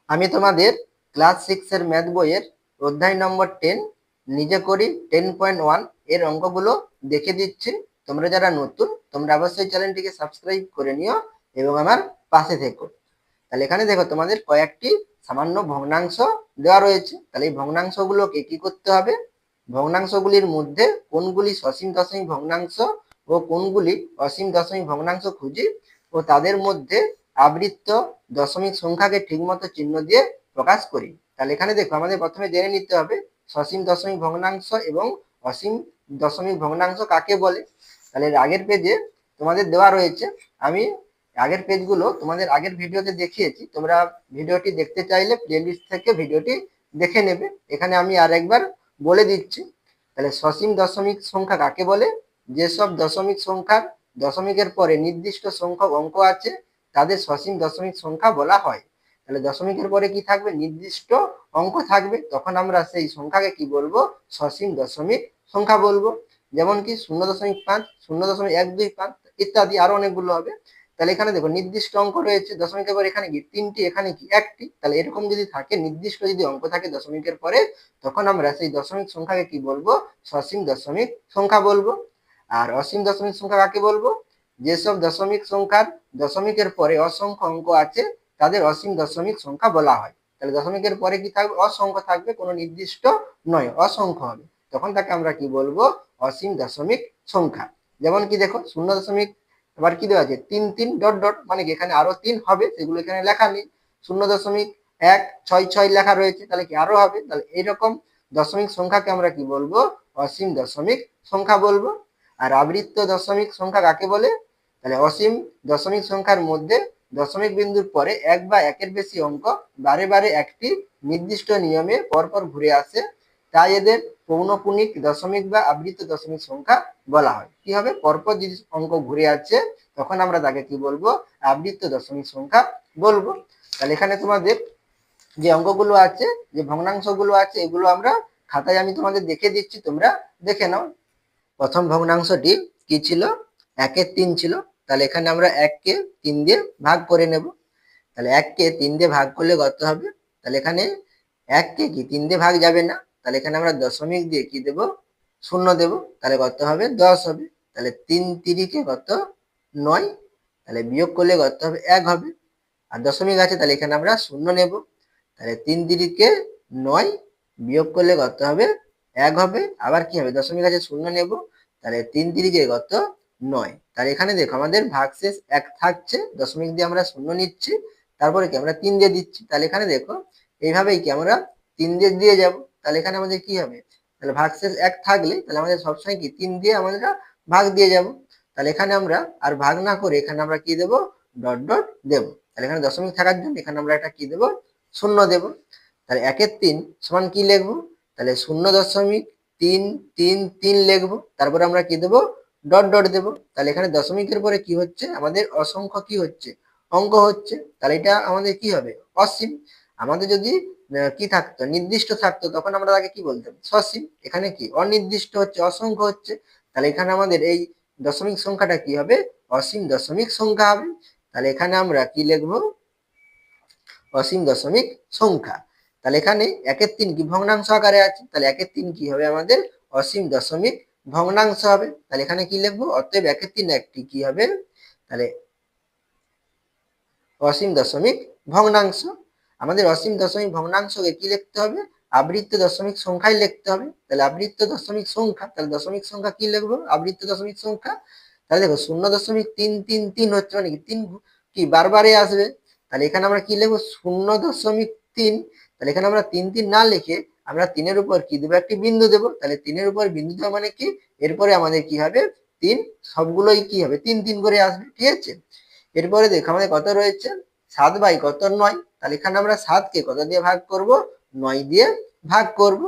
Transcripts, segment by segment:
আমি তোমাদের ক্লাস 6 এর ম্যাথ বইয়ের অধ্যায় নম্বর 10 নিজে করি 10.1 এর অঙ্কগুলো দেখে দিচ্ছি। তোমরা যারা নতুন তোমরা অবশ্যই চ্যানেলটিকে সাবস্ক্রাইব করে নিও এবং আমার পাশে থেকো। তাহলে এখানে দেখো তোমাদের কয়েকটি সামান্য ভগ্নাংশ দেওয়া রয়েছে। তাহলে এই ভগ্নাংশগুলোকে কি করতে হবে? ভগ্নাংশগুলির মধ্যে কোনগুলি সসীম দশমিক ভগ্নাংশ ও কোনগুলি অসীম দশমিক ভগ্নাংশ খুঁজি ও তাদের মধ্যে আবৃত্ত দশমিক সংখ্যাকে ঠিকমতো চিহ্ন দিয়ে প্রকাশ করি। তাহলে এখানে দেখো আমাদের প্রথমে জেনে নিতে হবে সসীম দশমিক ভগ্নাংশ এবং অসীম দশমিক ভগ্নাংশ কাকে বলে। তাহলে আগের পেজে তোমাদের দেওয়া রয়েছে, আমি আগের পেজগুলো তোমাদের আগের ভিডিওতে দেখিয়েছি, তোমরা ভিডিওটি দেখতে চাইলে প্লেলিস্ট থেকে ভিডিওটি দেখে নেবে। এখানে আমি আর একবার বলে দিচ্ছি। তাহলে সসীম দশমিক সংখ্যা কাকে বলে? যেসব দশমিক সংখ্যার দশমিকের পরে নির্দিষ্ট সংখ্যক অঙ্ক আছে তাদের সসীম দশমিক সংখ্যা বলা হয়। তাহলে দশমিকের পরে কি থাকবে? নির্দিষ্ট অঙ্ক থাকবে, তখন আমরা সেই সংখ্যাকে কি বলবো? সসীম দশমিক সংখ্যা বলবো। যেমন কি 0.5, 0.125 ইত্যাদি আরো অনেকগুলো হবে। তাহলে এখানে দেখো নির্দিষ্ট অঙ্ক রয়েছে দশমিকের পরে, এখানে কি 3টি, এখানে কি 1টি। তাহলে এরকম যদি থাকে, নির্দিষ্ট যদি অঙ্ক থাকে দশমিকের পরে, তখন আমরা সেই দশমিক সংখ্যাকে কি বলবো? সসীম দশমিক সংখ্যা বলবো। আর অসীম দশমিক সংখ্যা কাকে বলবো? যেসব দশমিক সংখ্যার দশমিকের পরে অসংখ্য অঙ্ক আছে তাদের অসীম দশমিক সংখ্যা বলা হয়। তাহলে দশমিকের পরে কি থাকবে? অসংখ্য থাকবে, কোনো নির্দিষ্ট নয়, অসংখ্য হবে, তখন তাকে আমরা কি বলবো? অসীম দশমিক সংখ্যা। যেমন কি দেখো 0. আবার কি দেওয়া আছে? 3 ডট ডট, মানে কি এখানে আরো 3 হবে, সেগুলো এখানে লেখা নেই। 0.166 লেখা রয়েছে, তাহলে কি আরো হবে। তাহলে এইরকম দশমিক সংখ্যাকে আমরা কি বলবো? অসীম দশমিক সংখ্যা বলবো। আর আবৃত্ত দশমিক সংখ্যা কাকে বলে? তাহলে অসীম দশমিক সংখ্যার মধ্যে দশমিক বিন্দুর পরে এক বা একের বেশি অঙ্ক বারে বারে একটি নির্দিষ্ট নিয়মে পরপর ঘুরে আসে, তাই এদের পৌনঃপুনিক দশমিক বা আবৃত্ত দশমিক সংখ্যা বলা হয়। কি হবে? পরপর যদি অঙ্ক ঘুরে আছে তখন আমরা তাকে কি বলবো? আবৃত্ত দশমিক সংখ্যা বলবো। তাহলে এখানে তোমাদের যে অঙ্কগুলো আছে, যে ভগ্নাংশগুলো আছে, এগুলো আমরা খাতায় আমি তোমাদের দেখে দিচ্ছি, তোমরা দেখে নাও। প্রথম ভগ্নাংশটি কি ছিল? 1/3 ছিল। তাহলে এখানে আমরা 1কে 3 দিয়ে ভাগ করে নেব। তাহলে 1কে 3 দিয়ে ভাগ করলে কত হবে? তাহলে এখানে 1কে কি 3 দিয়ে ভাগ যাবে না, তাহলে এখানে আমরা দশমিক দিয়ে কি দেব? 0 দেব। তাহলে কত হবে? 10 হবে। তাহলে 3 তিরিকে কত? 9। তাহলে বিয়োগ করলে কত হবে? 1 হবে। আর দশমিক আছে, তাহলে এখানে আমরা 0 নেব। তাহলে 3 তিরিকে 9, বিয়োগ করলে কত হবে? 1 হবে। আবার কি হবে? দশমিক আছে, 0 নেব। তাহলে 3 তিরিকে কত? 9। তাহলে এখানে দেখো আমাদের ভাগশেষ 1 থাকছে, দশমিক দিয়ে আমরা 0 নিচ্ছি, তারপরে কি আমরা 3 দিয়ে দিচ্ছি। তাহলে এখানে দেখো এইভাবেই কি আমরা 3 দিয়ে যাব। তাহলে এখানে আমাদের কি হবে? তাহলে ভাগশেষ 1 থাকলে তাহলে আমাদের সবসময় কি 3 দিয়ে আমরা ভাগ দিয়ে যাব। তাহলে এখানে আমরা আর ভাগ না করে এখানে আমরা কি দেব? ডট ডট দেব। তাহলে এখানে দশমিক থাকার জন্য এখানে আমরা একটা কি দেব? 0 দেব। তাহলে 1/3 সমান কি লিখবো? তাহলে 0.333 লিখবো। তারপরে আমরা কি দেব? ডট ডট দেব। তাহলে এখানে দশমিকের পরে কি হচ্ছে? আমাদের অসংখ্য কি হচ্ছে? অঙ্ক হচ্ছে। তাহলে এটা আমাদের কি হবে? অসীম। আমাদের যদি কি থাকতো? নির্দিষ্ট থাকতো, তখন আমরা তাকে কি বলতাম? সসীম। এখানে কি অনির্দিষ্ট হচ্ছে, অসংখ্য হচ্ছে, তাহলে এখানে আমাদের এই দশমিক সংখ্যাটা কি হবে? অসীম দশমিক সংখ্যা হবে। তাহলে এখানে আমরা কি লিখবো? অসীম দশমিক সংখ্যা। তাহলে এখানে 1/3 কি ভগ্নাংশ আকারে আছে, তাহলে 1/3 কি হবে? আমাদের অসীম দশমিক ভগ্নাংশ হবে। তাহলে এখানে কি লিখবো? অতএব 1/3 একটি কি হবে? তাহলে অসীম দশমিক ভগ্নাংশ। আমাদের অসীম দশমিক ভগ্নাংশকে কি লিখতে হবে? আবৃত্ত দশমিক সংখ্যায় লিখতে হবে। তাহলে আবৃত্ত দশমিক সংখ্যা, তাহলে দশমিক সংখ্যা কি লিখবো? আবৃত্ত দশমিক সংখ্যা। তাহলে দেখো 0.333 হচ্ছে, মানে কি 3 কি বারবারে আসবে। তাহলে এখানে আমরা কি লিখবো? 0.3। তাহলে এখানে আমরা 3 না লিখে আমরা 3-এর উপর কি দেবো? একটি বিন্দু দেবো। তাহলে 3-এর উপর বিন্দু দেওয়া মানে কি? এরপরে আমাদের কি হবে? 3 সবগুলোই কি হবে? 3 করে আসবে। ঠিক আছে। এরপরে দেখো আমাদের কত রয়েছে? 7 বাই কত? 9। তাহলে এখানে আমরা 7কে কত দিয়ে ভাগ করব? 9 দিয়ে ভাগ করব।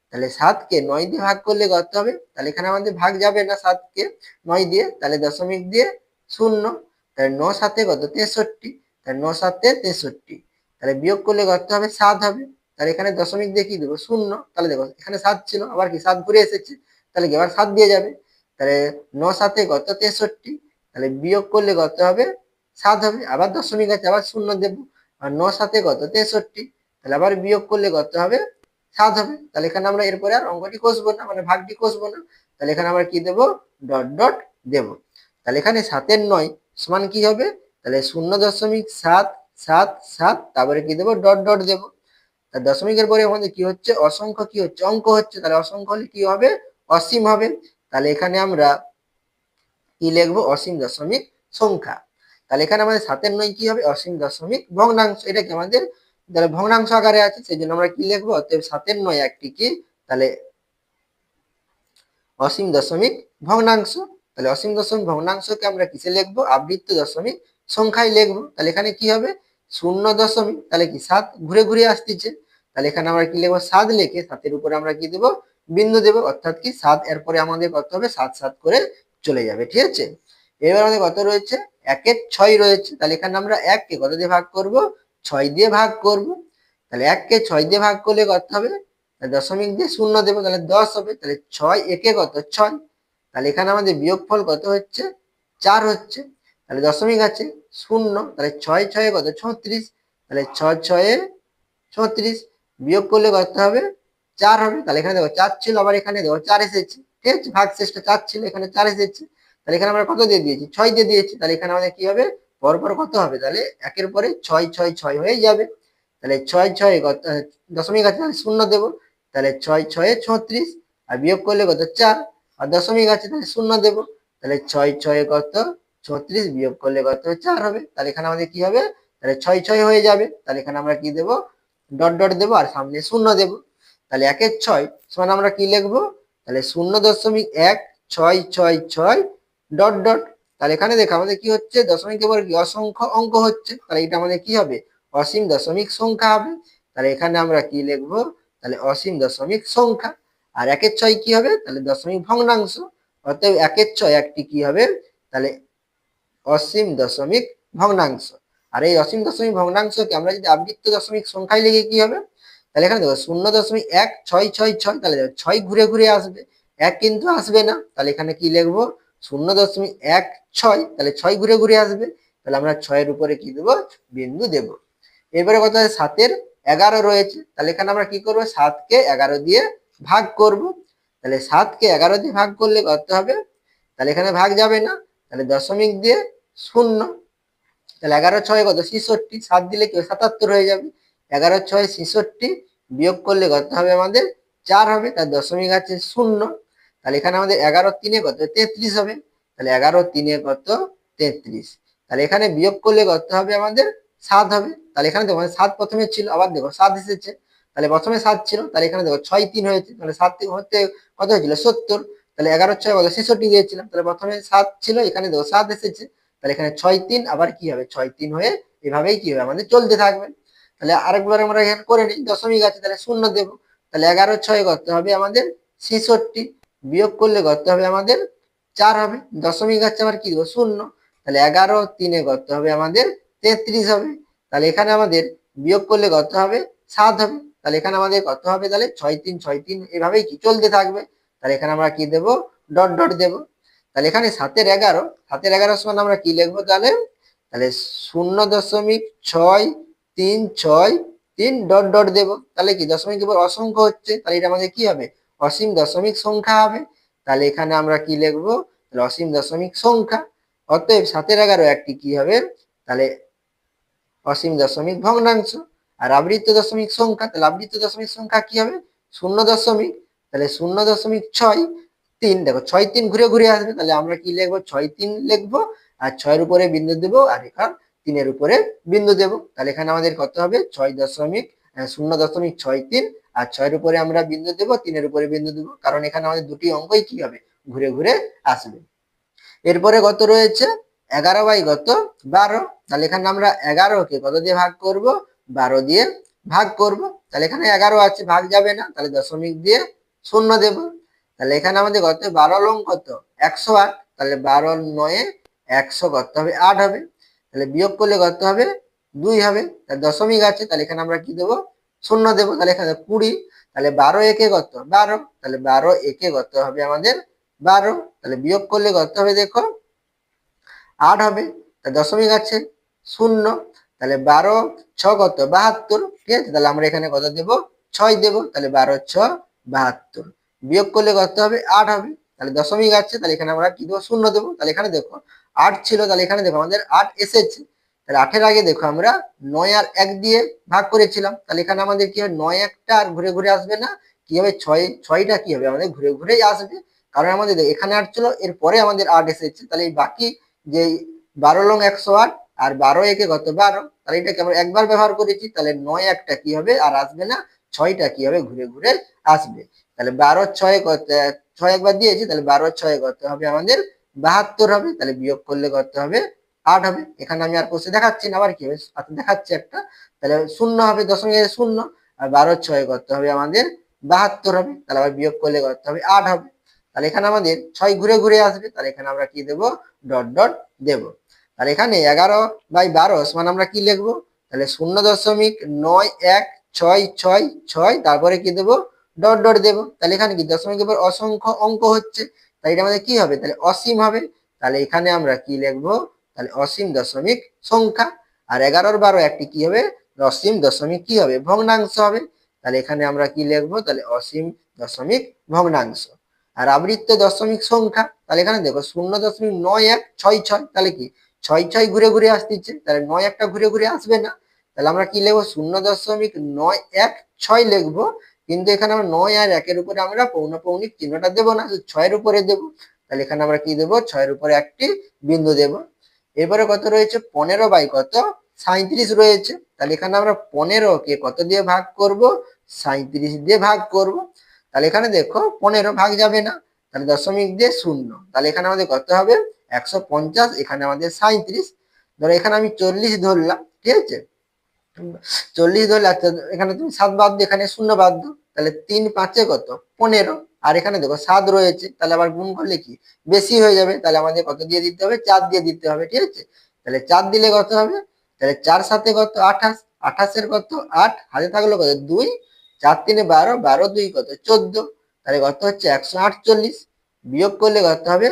তাহলে 7কে 9 দিয়ে ভাগ করলে কত হবে? তাহলে এখানে আমাদের ভাগ যাবে না 7কে 9 দিয়ে, তাহলে দশমিক দিয়ে 0। তাহলে 9 7 কত? 63। তাহলে 9 7 63। তাহলে বিয়োগ করলে কত হবে? 7 হবে। তাহলে এখানে দশমিক দিয়ে কি দেবো? 0। তাহলে দেখো এখানে 7 ছিল, আবার কি 7 ঘুরে এসেছে, তাহলে কি আবার 7 দিয়ে যাবে। তাহলে 9 7 কত? 63। তাহলে বিয়োগ করলে কত হবে? 7 হবে। আবার দশমিক আছে, আবার 0 দেব। আর 9 সাথে কত 63, তাহলে আবার বিয়োগ করলে কত হবে 7 হবে। তাহলে এখানে আমরা এরপরে আর অঙ্কটি কষবো না, মানে ভাগটি কষবো না। তাহলে এখানে আমরা কি দেবো, ডট ডট দেবো। তাহলে এখানে 7 এর 9 সমান কি হবে, তাহলে 0.777, তারপরে কি দেবো, ডট ডট দেবো। তার দশমিকের পরে আমাদের কি হচ্ছে, অসংখ্য কি হচ্ছে, অঙ্ক হচ্ছে। তাহলে অসংখ্য হলে কি হবে, অসীম হবে। তাহলে এখানে আমরা কি লিখবো, অসীম দশমিক সংখ্যা। তাহলে এখানে আমাদের 7 এর 9 কি হবে, অসীম দশমিক ভগ্নাংশ। এটা কি আমাদের তাহলে ভগ্নাংশ আকারে আছে, সেই জন্য আমরা কি লিখবো, অতএব 7 এর 9 একটি কি, তাহলে অসীম দশমিক ভগ্নাংশ। তাহলে অসীম দশমিক ভগ্নাংশকে আমরা কিসে লিখবো, আবৃত্ত দশমিক সংখ্যায় লিখবো। তাহলে এখানে কি হবে, 0. তাহলে কি 7 ঘুরে ঘুরে আসতেছে। তাহলে এখানে আমরা কি লিখবো, 7 লিখে 7 এর উপরে আমরা কি দেবো, বিন্দু দেবো। অর্থাৎ কি 7 এরপরে আমাদের কত হবে, 7 7 করে চলে যাবে। ঠিক আছে, এবার আমাদের কত রয়েছে, 1 এর 6 রয়েছে। তাহলে এখানে আমরা 1 কে কত দিয়ে ভাগ করব, 6 দিয়ে ভাগ করব। তাহলে 1 কে 6 দিয়ে ভাগ করলে কত হবে, দশমিক দিয়ে 0 দেবো, তাহলে 10 হবে। তাহলে 6 একে কত 6। তাহলে এখানে আমাদের বিয়োগফল কত হচ্ছে, 4 হচ্ছে। তাহলে দশমিক আছে 0, তাহলে 6 6 কত 36, তাহলে 6 6 36 বিয়োগ করলে কত হবে, 4 হবে। তাহলে এখানে দেখো 4 ছিল, আবার এখানে দেখো 4 এসেছে। ঠিক আছে, ভাগ শেষটা 4 ছিল, এখানে 4 এসেছে। তাহলে এখানে আমরা কত দিয়ে দিয়েছি, 6 দিয়ে দিয়েছি। তাহলে এখানে আমাদের কি হবে, পরপর কত হবে, তাহলে একের পরে 6 6 6 হয়ে যাবে। তাহলে 6 6 কত, দশমিক আছে তাহলে 0 দেবো। তাহলে 6 6 36, আর বিয়োগ করলে কত 4, আর দশমিক আছে তাহলে 0 দেবো। তাহলে 6 6 কত 36, বিয়োগ করলে কত 4 হবে। তাহলে এখানে আমাদের কি হবে, তাহলে 6 6 হয়ে যাবে। তাহলে এখানে আমরা কি দেবো, ডট ডট দেবো, আর সামনে 0 দেবো। তাহলে 1 এর 6 সমান আমরা কি লিখবো, তাহলে 0.1666 ডট ডট। তাহলে এখানে দেখো আমাদের কি হচ্ছে, দশমিকের পর কি অসংখ্য অঙ্ক হচ্ছে। তাহলে এটা আমাদের কি হবে, অসীম দশমিক সংখ্যা হবে। তাহলে এখানে আমরা কি লিখবো, তাহলে অসীম দশমিক সংখ্যা। আর 1 এর 6 কি হবে, তাহলে দশমিক ভগ্নাংশ। অতএব 1 এর 6 একটি কি হবে, তাহলে অসীম দশমিক ভগ্নাংশ। আর এই অসীম দশমিক ভগ্নাংশকে আমরা যদি আবৃত্ত দশমিক সংখ্যায় লিখে কি হবে, তাহলে এখানে দেখো 0.1666, তাহলে 6 ঘুরে ঘুরে আসবে, 1 কিন্তু আসবে না। তাহলে এখানে কি লিখবো, 0.16, তাহলে 6 ঘুরে ঘুরে আসবে। তাহলে আমরা 6 এর উপরে কি দেবো, বিন্দু দেব। এরপরে কত আছে, 7 এর 11 রয়েছে। তাহলে এখানে আমরা কি করবো, 7 কে 11 দিয়ে ভাগ করব। তাহলে 7 কে 11 দিয়ে ভাগ করলে কত হবে, তাহলে এখানে ভাগ যাবে না, তাহলে দশমিক দিয়ে 0। তাহলে 11 6 কত 66, 7 দিলে কি 77 হয়ে যাবে। 11 6 66, বিয়োগ করলে কত হবে আমাদের 4 হবে। তার দশমিক আছে 0। তাহলে এখানে আমাদের 11 3 কত 33 হবে। তাহলে 11 3 কত 33। তাহলে এখানে বিয়োগ করলে কত হবে আমাদের 7 হবে। তাহলে এখানে দেখো 7 প্রথমে ছিল, আবার দেখো 7 এসেছে। তাহলে প্রথমে 7 ছিল, তাহলে এখানে দেখো 6 3 হয়েছে, তাহলে 7 হতে কত হয়েছিল 70। তাহলে 11 6 কত 66 দিয়েছিলাম, তাহলে প্রথমে 7 ছিল, এখানে দেখো 7 এসেছে। তাহলে এখানে 6 3 আবার কি হবে 6 3 হয়ে এভাবেই কি হবে আমাদের চলতে থাকবে। তাহলে আরেকবার আমরা এখানে করে নিই, দশমিক আছে তাহলে 0 দেবো। তাহলে 11 6 কত হবে আমাদের 66, বিয়োগ করলে কত হবে আমাদের 4 হবে। দশমিক আছে আবার কি দেবো 0। তাহলে 11 3 কত হবে আমাদের 33 হবে। তাহলে এখানে আমাদের বিয়োগ করলে কত হবে 7 হবে। তাহলে এখানে আমাদের কত হবে, তাহলে 6 3 6 3 এভাবেই কি চলতে থাকবে। তাহলে এখানে আমরা কি দেবো, ডট ডট দেবো। তাহলে এখানে 7 এর 11, 7 এর 11 সমান আমরা কি লিখবো, তাহলে তাহলে 0.6363 ডট ডট দেবো। তাহলে কি দশমিক এবার অসংখ্য হচ্ছে, তাহলে এটা আমাদের কি হবে, অসীম দশমিক সংখ্যা হবে। তাহলে এখানে আমরা কি লিখবো, তাহলে অসীম দশমিক সংখ্যা। অতএব 7 এর 11 একটি কি হবে, তাহলে অসীম দশমিক ভগ্নাংশ। আর আবৃত্ত দশমিক সংখ্যা, তাহলে আবৃত্ত দশমিক সংখ্যা কি হবে 0 দশমিক, তাহলে 0.63, দেখো 6 3 ঘুরে ঘুরে আসবে। তাহলে আমরা কি লিখবো, 6 3 লিখবো, আর 6 এর উপরে বিন্দু দেবো, আর এখানে 3 এর উপরে বিন্দু দেবো। তাহলে এখানে আমাদের কত হবে 0.63, আর 6 এর উপরে আমরা বিন্দু দেবো, 3 এর উপরে বিন্দু দেবো, কারণ এখানে আমাদের দুটি অঙ্কই কি হবে, ঘুরে ঘুরে আসবে। এরপরে কত রয়েছে 11 বাই কত 12। তাহলে এখানে আমরা 11 কে কত দিয়ে ভাগ করব, 12 দিয়ে ভাগ করব। তাহলে এখানে 11 আছে, ভাগ যাবে না, তাহলে দশমিক দিয়ে 0 দেব। তাহলে এখানে আমাদের কত 12 লং কত 108, তাহলে 12 9 100 কত হবে 8 হবে। তাহলে বিয়োগ করলে কত হবে 2 হবে। তাহলে দশমিক আছে, তাহলে এখানে আমরা কি দেব 0 দেব। তাহলে এখানে 20, তাহলে 12 একে কত 12, তাহলে 12 একে কত হবে আমাদের 12। তাহলে বিয়োগ করলে কত হবে দেখো 8 হবে। তা দশমিক আছে 0, তাহলে 12 ছ কত 72, ঠিক আছে। তাহলে আমরা এখানে কত দেব 6 দেব, তাহলে 12 ছ 72, বিয়োগ করলে কত হবে 8 হবে। তাহলে দশমিক আছে, তাহলে এখানে আমরা কি দেবো শূন্য দেবো। তাহলে এখানে দেখো 8 ছিল, তাহলে এখানে দেখো আমাদের 8 এসেছে। তাহলে 8 এর আগে দেখো আমরা 9 আর 1 দিয়ে ভাগ করেছিলাম, তাহলে এখানে আমাদের কি হবে 9 একটা আর ঘুরে ঘুরে আসবে না, কি হবে 6টা কি হবে আমাদের ঘুরে ঘুরেই আসবে। কারণ আমাদের এখানে 8 ছিল, এরপরে আমাদের 8 এসেছে, তাহলে এই বাকি যে 12 লং 108 আর 12 একে কত 12, তাহলে এটাকে আমরা একবার ব্যবহার করেছি, তাহলে 9 একটা কি হবে আর আসবে না, 6টা কি হবে ঘুরে ঘুরে আসবে। তাহলে 12 6 কত 6 একবার দিয়েছি, তাহলে 12 6 কত হবে আমাদের 72 হবে। তাহলে বিয়োগ করলে কত হবে 8 হবে। এখানে আমি আর কোষে দেখাচ্ছি না, আবার কি হবে দেখাচ্ছি একটা, তাহলে শূন্য হবে, দশমিক শূন্য, আর 12 6 কত হবে আমাদের 72 হবে। তাহলে আবার বিয়োগ করলে কত হবে 8 হবে। তাহলে এখানে আমাদের 6 ঘুরে ঘুরে আসবে, তাহলে এখানে আমরা কি দেব ডট ডট দেব। তাহলে এখানে 11/12 সমান আমরা কি লিখবো, তাহলে 0.916666, তারপরে কি দেবো ডট ডট দেবো। তাহলে এখানে কি দশমিকের পর অসংখ্য অঙ্ক হচ্ছে, তাই এটা আমাদের কি হবে তাহলে অসীম হবে। তাহলে এখানে আমরা কি লিখবো, তাহলে অসীম দশমিক সংখ্যা। আর 11/12 একটি কি হবে অসীম দশমিক কি হবে ভগ্নাংশ হবে। তাহলে এখানে আমরা কি লিখবো, তাহলে অসীম দশমিক ভগ্নাংশ। আর আবৃত্ত দশমিক সংখ্যা, তাহলে এখানে দেখো 0.9166, তাহলে কি 6 ঘুরে ঘুরে আসতেছে, তাহলে 9 একটা ঘুরে ঘুরে আসবে না। তাহলে আমরা কি লিখবো 0.916 লিখবো, কিন্তু এখানে আমরা 9 আর 1 এর উপরে আমরা পৌনঃপুনিক চিহ্নটা দেবো না, 6 এর উপরে দেবো। তাহলে এখানে আমরা কি দেবো 6 এর উপরে একটি বিন্দু দেব। এরপরে কত রয়েছে 15/কত 37 রয়েছে। তাহলে এখানে আমরা 15 কে কত দিয়ে ভাগ করব 37 দিয়ে ভাগ করব। তাহলে এখানে দেখো 15 ভাগ যাবে না, তাহলে দশমিক দিয়ে শূন্য, তাহলে এখানে আমাদের কত হবে 150, এখানে আমাদের 37। ধরো এখানে আমি 40 ধরলাম, ঠিক আছে 40 ধরলে, আচ্ছা এখানে তুমি 7 বাদ দিও, এখানে শূন্য বাদ দাও, তাহলে 3 5 কত 15, আর এখানে দেখো 7 রয়েছে, তাহলে আবার গুণ করলে কি বেশি হয়ে যাবে, তাহলে আমাদের কত দিয়ে দিতে হবে 4 দিয়ে দিতে হবে, ঠিক আছে। তাহলে 4 দিলে কত হবে, তাহলে 4 7 কত 28, 28 এর কত 8, হাতে থাকলো কত 2, 4 3 12, 12 2 কত 14, তাহলে কত হচ্ছে 148, বিয়োগ করলে কত হবে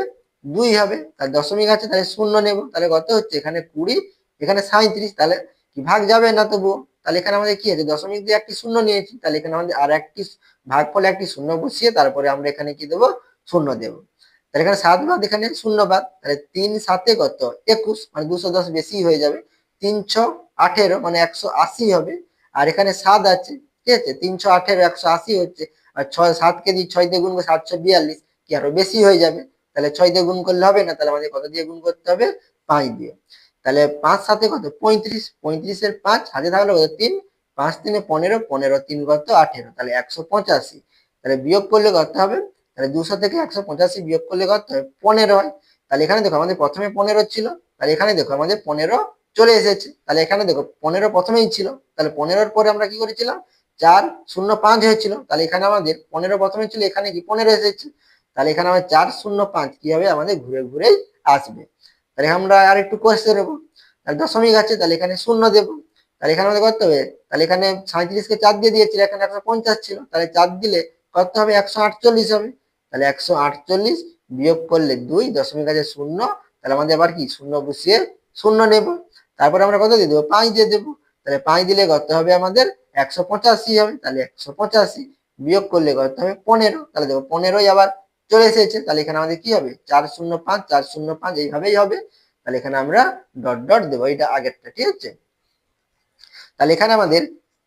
2 হবে। তাহলে দশমিক আছে, তাহলে শূন্য নেব, তাহলে কত হচ্ছে এখানে 20, এখানে 37, তাহলে কি ভাগ যাবে না তবুও। তাহলে এখানে আমাদের কি আছে দশমিক দিয়ে একটি শূন্য নিয়েছি, তাহলে এখানে আমাদের আর একটি ভাগফলে একটি শূন্য বসিয়ে তারপরে আমরা এখানে কি দেবো শূন্য দেবো। তাহলে এখানে 7 বাদ, এখানে শূন্য বাদ, তাহলে 3 7 কত 21, মানে 210 বেশি হয়ে যাবে, 3 6 18 মানে 180 হবে। আর এখানে 7 আছে, ঠিক আছে 318 180 হচ্ছে, আর 6 7 কে দিয়ে 6 দিয়ে গুণ করে 742, কি আরো বেশি হয়ে যাবে। তাহলে 6 দিয়ে গুণ করলে হবে না, তাহলে আমাদের কত দিয়ে গুণ করতে হবে 5 দিয়ে। তাহলে 5 7 কত 35, 35 এর 5 হাতে থাকলো কত 3, 5 3 15, 15 3 কত 18, তাহলে 185। তাহলে বিয়োগ করলে কত হবে, তাহলে 200 থেকে 185 বিয়োগ করলে কত হয় 15 হয়। তাহলে এখানে দেখো আমাদের প্রথমে 15 ছিল, তাহলে এখানে দেখো আমাদের 15 চলে এসেছে। তাহলে এখানে দেখো 15 প্রথমেই ছিল, তাহলে 15 পরে আমরা কি করেছিলাম 405 হয়েছিল, তাহলে এখানে আমাদের 15 প্রথমে ছিল, এখানে কি 15 এসেছে, তাহলে এখানে আমাদের 405 কি হবে আমাদের ঘুরে ঘুরেই আসবে। তাহলে আমরা আর একটু কষে নেবো, তাহলে দশমিক আছে, তাহলে এখানে শূন্য দেবো। তাহলে এখানে আমাদের করতে হবে, তাহলে এখানে 37 কে 4 দিয়ে দিয়েছিল, এখানে 150 ছিল, তাহলে 4 দিলে কত হবে 148 হবে। তাহলে 148 বিয়োগ করলে 2, দশমিক আছে শূন্য, তাহলে আমাদের আবার কি শূন্য বসিয়ে শূন্য নেব। তারপরে আমরা কত দিয়ে দেবো 5 দিয়ে দেবো, তাহলে 5 দিলে কত হবে আমাদের 185 হবে। তাহলে 185 বিয়োগ করলে কত হবে 15, তাহলে দেখো 15ই আবার চলে এসেছে, তাহলে এখানে আমাদের কি হবে 405 405 এইভাবেই হবে। তাহলে এখানে আমরা ডট ডট দেবো, এটা আগেরটা, ঠিক আছে। তাহলে এখানে আমাদের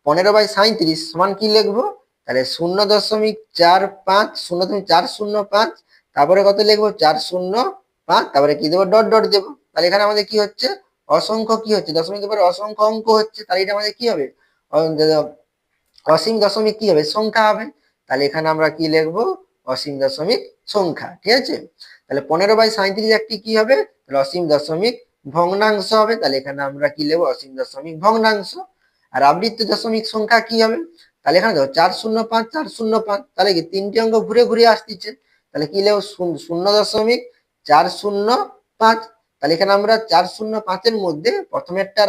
15/37 সমান কি লিখবো, তাহলে 0.45 0.405, তারপরে কত লিখবো 405, তারপরে কি দেবো ডট ডট দেবো। তাহলে এখানে আমাদের কি হচ্ছে অসংখ্য কি হচ্ছে দশমিকের পরে অসংখ্য অঙ্ক হচ্ছে, তাহলে এটা আমাদের কি হবে অসীম দশমিক কি হবে সংখ্যা হবে। তাহলে এখানে আমরা কি লিখবো অসীম দশমিক সংখ্যা, ঠিক আছে। তাহলে 15/37 একটি কি হবে তাহলে অসীম দশমিক ভগ্নাংশ হবে। তাহলে এখানে আমরা কি লিখবো অসীম দশমিক ভগ্নাংশ। আর আবৃত্ত দশমিক সংখ্যা কি হবে, তাহলে এখানে দেখো 405 405, তাহলে কি তিনটি অঙ্ক ঘুরে ঘুরে আসতেছে, তাহলে কি লিখবো 0.405। তাহলে এখানে আমরা 405 এর মধ্যে প্রথমেরটা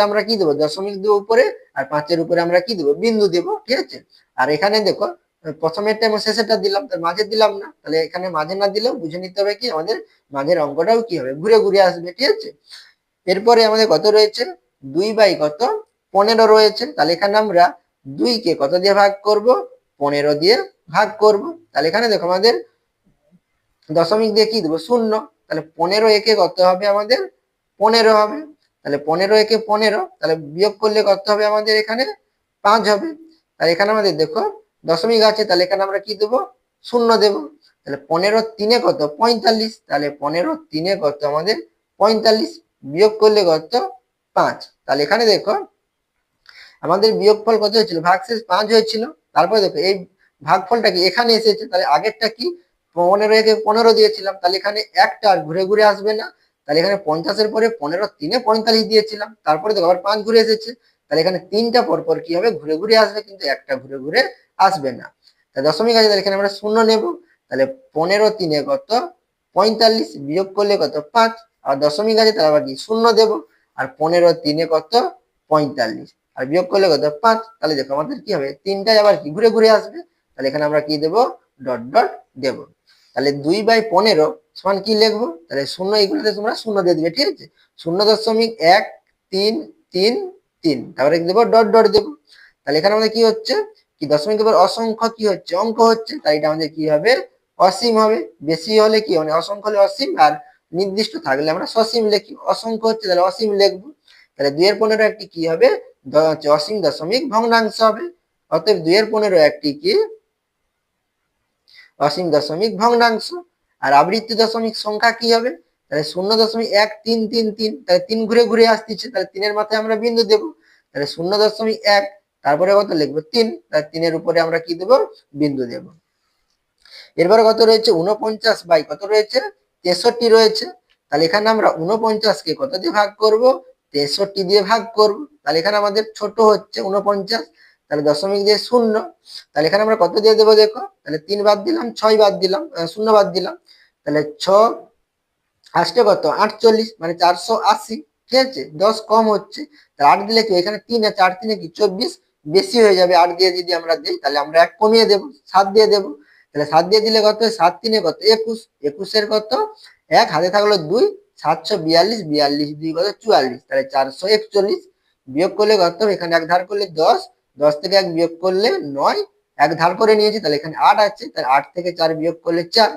আমরা কি দেবো দশমিক দেবো উপরে, আর 5-এর উপরে আমরা কি দেবো বিন্দু দেবো, ঠিক আছে। আর এখানে দেখো প্রথমেরটা এবং শেষেরটা দিলাম, তার মাঝে দিলাম না, তাহলে এখানে মাঝে না দিলেও বুঝে নিতে হবে কি আমাদের মাঝের অঙ্কটাও কি হবে ঘুরে ঘুরে আসবে, ঠিক আছে। এরপরে আমাদের কত রয়েছে, 2/15 রয়েছে। তাহলে এখানে আমরা 2 কে কত দিয়ে ভাগ করব, 15 দিয়ে ভাগ করব। তাহলে এখানে দেখো আমাদের দশমিক দিয়ে কি দেবো, 0। তাহলে 15 একে কত হবে আমাদের, 15 হবে। তাহলে 15 একে 15, তাহলে বিয়োগ করলে কত হবে আমাদের এখানে, 5 হবে। তাহলে এখানে আমাদের দেখো দশমিক আছে, তাহলে এখানে আমরা কি দেবো, 0 দেবো। তাহলে 15 কত, 45। তাহলে 15 কত আমাদের 45, বিয়োগ করলে কত, 5। তাহলে এখানে দেখো আমাদের বিয়োগফল কত হয়েছিল, ভাগশেষ 5 হয়েছিল। তারপরে দেখো এই ভাগফলটা কি এখানে এসেছে, তাহলে আগেরটা কি, 15 একে 15 দিয়েছিলাম, তাহলে এখানে একটা আর ঘুরে ঘুরে আসবে না। তাহলে এখানে 50-এর পরে 15 × 3 = 45 দিয়েছিলাম, তারপরে দেখো আবার 5 ঘুরে এসেছে। তাহলে এখানে 3টা পরপর কি হবে, ঘুরে ঘুরে আসবে, কিন্তু একটা ঘুরে ঘুরে আসবে না। তাহলে দশমিক আছে, তাহলে এখানে আমরা 0 নেব। তাহলে 15 × 3 কত, 45, বিয়োগ করলে কত, 5। আর দশমিক আছে, তাহলে আবার কি 0 দেব। আর 15 × 3 কত, 45, আর বিয়োগ করলে কত, 5। তাহলে দেখো আমাদের কি হবে, 3টাই আবার কি ঘুরে ঘুরে আসবে। তাহলে এখানে আমরা কি দেব, ডট ডট দেব। তাহলে 2/15 সমান কি লিখবো, তাহলে 0 এগুলোতে তোমরা 0 দিয়ে দিবে, ঠিক আছে। 0.1333, তারপরে কি দেবো, ডট ডট দেবো। তাহলে এখানে আমাদের কি হচ্ছে, কি দশমিকের পর অসংখ্য কি হচ্ছে, অঙ্ক হচ্ছে। তাই এটা আমাদের কি হবে, অসীম হবে। বেশি হলে কি, মানে অসংখ্য হলে অসীম, আর নির্দিষ্ট থাকলে আমরা সসীম লিখি। অসংখ্য হচ্ছে, তাহলে অসীম লিখবো। তাহলে 2/15 একটি কি হবে, অসীম দশমিক ভগ্নাংশ হবে। অতএব 2/15 একটি কি, অসীম দশমিক ভগ্নাংশ। আর আবৃত্তি দশমিক সংখ্যা কি হবে, তাহলে 0.1333, তাহলে 3 ঘুরে ঘুরে আসতেছে, তাহলে 3-এর মাথায় আমরা বিন্দু দেব। তাহলে 0.1, তারপরে কত লিখবো, 3, তাহলে 3-এর উপরে আমরা কি দেব, বিন্দু দেব। এরপরে কত রয়েছে, 49 বাই কত রয়েছে, 63 রয়েছে। তাহলে এখানে আমরা 49-কে কত দিয়ে ভাগ করব, 63 দিয়ে ভাগ করব। তাহলে এখানে আমাদের ছোট হচ্ছে 49, তাহলে দশমিক দিয়ে 0। তাহলে এখানে আমরা কত দিয়ে দেবো দেখো, তাহলে 3 বাদ দিলাম, 6 বাদ দিলাম, 0 বাদ দিলাম। তাহলে 6 আসতে কত, 48, মানে 480, ঠিক আছে। 10 কম হচ্ছে, তাহলে 8 দিলে কি, এখানে 3 আছে, 8 3 কি 24, বেশি হয়ে যাবে। 8 দিয়ে যদি আমরা দিই, তাহলে আমরা 1 কমিয়ে দেবো, 7 দিয়ে দেবো। তাহলে 7 দিয়ে দিলে কত হয়, 7 3 কত, 21, 21-এর কত 1, হাতে থাকলো 2, 742, 42 2 কত, 44, তাহলে 441, বিয়োগ করলে কত হবে, এখানে 1 ধার করলে 10, 10 থেকে 1 বিয়োগ করলে 9, 1 ধার করে নিয়েছি, তাহলে এখানে 8 আছে, তাহলে 8 থেকে 4 বিয়োগ করলে 4,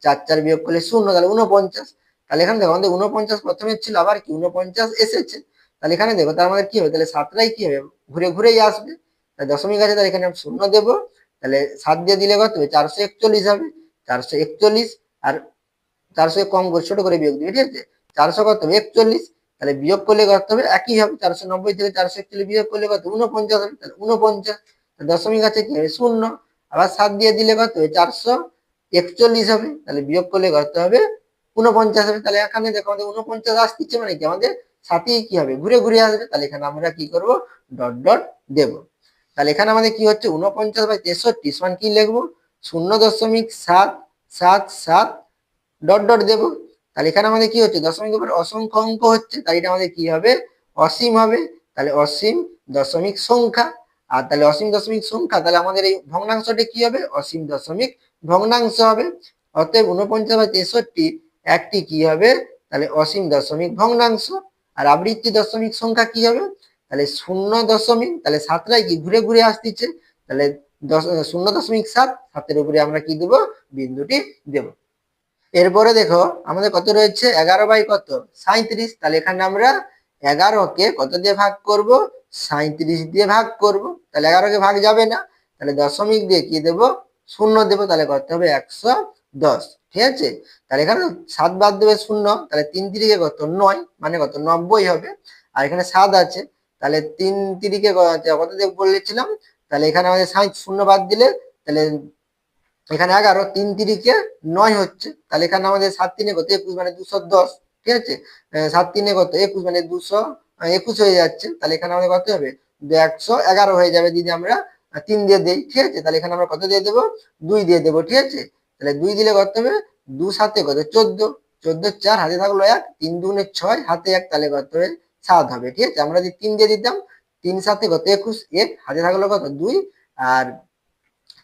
4 4 বিয়োগ করলে 0, তাহলে 49। তাহলে এখানে দেখো আমাদের 49 প্রথমে ছিল, আবার কি 49 এসেছে। তাহলে এখানে দেখো তার আমাদের কি হবে, তাহলে 7টাই কি হবে, ঘুরে ঘুরেই আসবে। তাহলে দশমিক আছে, তাহলে এখানে 0 দেবো। তাহলে 7 দিয়ে দিলে কত হবে, 441 হবে। 441, আর 400 কম করে ছোট করে বিয়োগ দিবে, ঠিক আছে। 400 কত হবে, 41, তাহলে বিয়োগ করলে কত হবে, একই হবে। 490 থেকে 441 বিয়োগ করলে কত, 49 হবে। তাহলে 49, দশমিক আছে কি হবে, 0। আবার 7 দিয়ে দিলে কত হবে, 441 হবে। তাহলে বিয়োগ করলে কত হবে, 49 হবে। তাহলে এখানে দেখো আমাদের 49 আসছে, মানে কি আমাদের সাথেই কি হবে, ঘুরে ঘুরে আসবে। তাহলে এখানে আমরা কি করব, ডট ডট দেব। তাহলে এখানে আমাদের কি হচ্ছে, 49/63 সমান কি লিখবো, 0.777 ডট ডট দেবো। তাহলে এখানে আমাদের কি হচ্ছে, দশমিকের উপর অসংখ্য অঙ্ক হচ্ছে, তাই এটা আমাদের কি হবে, অসীম হবে। তাহলে অসীম দশমিক সংখ্যা। আর তাহলে অসীম দশমিক সংখ্যা, তাহলে আমাদের এই ভগ্নাংশটা কি হবে, অসীম দশমিক ভগ্নাংশ হবে। অতএব 49/63 একটি কি হবে, তাহলে অসীম দশমিক ভগ্নাংশ। আর আবৃত্তি দশমিক সংখ্যা কি হবে, তাহলে 0. তাহলে 7টাই কি ঘুরে ঘুরে আসতেছে, তাহলে 0.7, 7-এর উপরে আমরা কি দেবো, বিন্দুটি দেব। এরপরে দেখো আমাদের কত রয়েছে, 11 বাই কত, 37। তাহলে এখানে আমরা 11-কে কত দিয়ে ভাগ করব, 37 দিয়ে ভাগ করব। তাহলে 11-কে ভাগ যাবে না, তাহলে দশমিক দিয়ে কি দেব, 0 দেবো। তাহলে কত হবে, 110, ঠিক আছে। তাহলে এখানে 7 বাদ দেবে 0, তাহলে 3 3-কে কত, 9, মানে কত, 90 হবে। আর এখানে 7 আছে, তাহলে 3 3-কে কত দিয়ে বলেছিলাম, তাহলে এখানে আমাদের 0 বাদ দিলে, তাহলে এখানে 11, 3 3-কে 9 হচ্ছে। তাহলে এখানে আমাদের 7 3-এ কত, 21, মানে 210, ঠিক আছে। 7 3-এ কত, 21, মানে 221 হয়ে যাচ্ছে। তাহলে এখানে আমাদের কত হবে, 111 হয়ে যাবে যদি আমরা 3 দিয়ে দেই, ঠিক আছে। তাহলে এখানে আমরা কত দিয়ে দেবো, 2 দিয়ে দেবো, ঠিক আছে। তাহলে 2 দিলে কত হবে, 2 7-এ কত, 14, 14 4, হাতে থাকলো 1, 3 2 6, হাতে 1, তাহলে কত হবে, 7 হবে, ঠিক আছে। আমরা যদি 3 দিয়ে দিতাম, 3 7-এ কত, 21, 1, হাতে থাকলো কত, 2, আর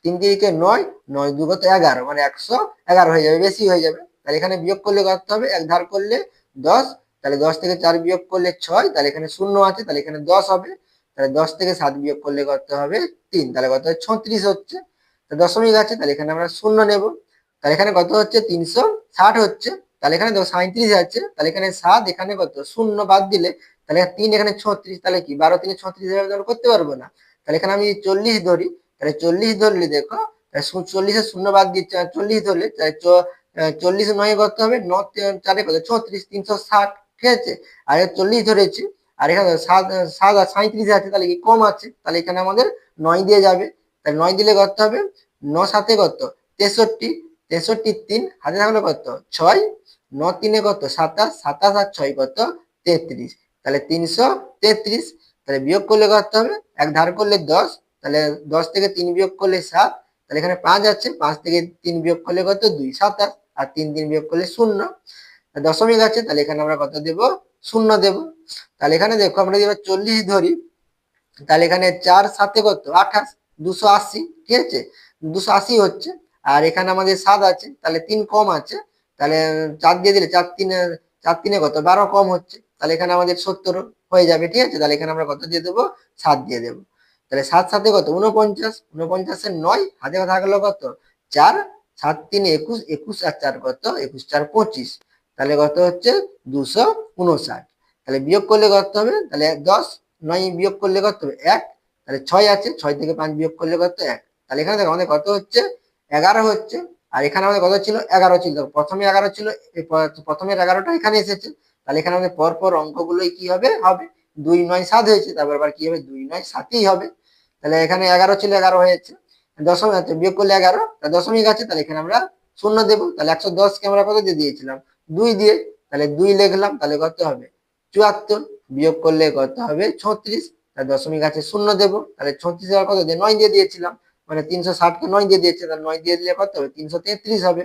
3 3-কে 9, 9 2 কত, 11, মানে 111 হয়ে যাবে, বেশি হয়ে যাবে। তাহলে এখানে বিয়োগ করলে কত হবে, 1 ধার করলে 10, তাহলে 10 থেকে 4 বিয়োগ করলে 6, তাহলে এখানে শূন্য আছে, তাহলে এখানে 10 হবে। তাহলে 10 থেকে 7 বিয়োগ করলে কত হবে 3, তাহলে কত হয় 36 হচ্ছে। দশমিক আছে, তাহলে এখানে আমরা শূন্য নেব। তাহলে এখানে কত হচ্ছে 360 হচ্ছে। তাহলে এখানে দেখো 37 আছে, তাহলে এখানে 7, এখানে কত শূন্য বাদ দিলে, তাহলে 3, এখানে 36, তাহলে কি 12 3 36 করতে পারবো না। তাহলে এখানে আমি 40 ধরি, তাহলে 40 ধরলে দেখো 40 শূন্য বাদ দিচ্ছে, 40 ধরলে 40 9 করতে হবে, 9 4 কত 36, 360, ঠিক আছে। আর 40 ধরেছি, আর এখানে 7 7 আর 37 আছে, তাহলে কি কম আছে, তাহলে এখানে আমাদের 9 দিয়ে যাবে। তাহলে 9 দিলে করতে হবে 9 7 কত 63, 63 3 হাতে থাকলো কত 6, 9 3 কত 27, 27 আর 6 কত 33, তাহলে 333। তাহলে বিয়োগ করলে করতে হবে, এক ধার করলে 10, তাহলে 10 থেকে 3 বিয়োগ করলে 7, তাহলে এখানে 5 আছে, 5 থেকে 3 বিয়োগ করলে কত 2 27, আর 3 3 বিয়োগ করলে 0। দশমিক আছে, তাহলে এখানে আমরা কত দেব 0 দেব। তাহলে এখানে দেখো আমরা যদি 40 ধরি, তাহলে এখানে 4 7 কত 28, 280, ঠিক আছে, 280 হচ্ছে। আর এখানে আমাদের 7 আছে, তাহলে 3 কম আছে, তাহলে 4 দিয়ে দিলে 4 3 4 3 কত 12 কম হচ্ছে, তাহলে এখানে আমাদের 70 হয়ে যাবে, ঠিক আছে। তাহলে এখানে আমরা কত দিয়ে দেবো 7 দিয়ে দেবো। তাহলে 7 7 কত 49, 49 এর 9 হাতে থাকলো কত 4, 7 3 21, 21 আর 4 কত 21 4 25, তাহলে কত হচ্ছে 259। তাহলে বিয়োগ করলে কত হবে, তাহলে 10 9 বিয়োগ করলে কত হবে 1, তাহলে 6 আছে, 6 থেকে 5 বিয়োগ করলে কত 1, তাহলে এখানে দেখো আমাদের কত হচ্ছে 11 হচ্ছে। আর এখানে আমাদের কত ছিল 11 ছিল, প্রথমে 11 ছিল, প্রথমের 11টা এখানে এসেছে, তাহলে এখানে আমাদের পরপর অঙ্কগুলোই কি হবে 2 9 7 হয়েছে, তারপর আবার কি হবে 2 9 7ই হবে। তাহলে এখানে 11 ছিল 11 হয়েছে, দশমিক আছে বিয়োগ করলে 11, দশমিক আছে, তাহলে এখানে আমরা শূন্য দেবো। তাহলে 110 কে আমরা কত দিয়ে দিয়েছিলাম 2 দিয়ে, তাহলে 2 লিখলাম, তাহলে কত হবে 74, বিয়োগ করলে কত হবে 36, তার দশমিক আছে শূন্য দেবো। তাহলে 36 আর কত দিয়ে 9 দিয়ে দিয়েছিলাম, মানে 360 কে 9 দিয়ে দিয়েছে, তাহলে 9 দিয়ে দিলে কত হবে 333 হবে।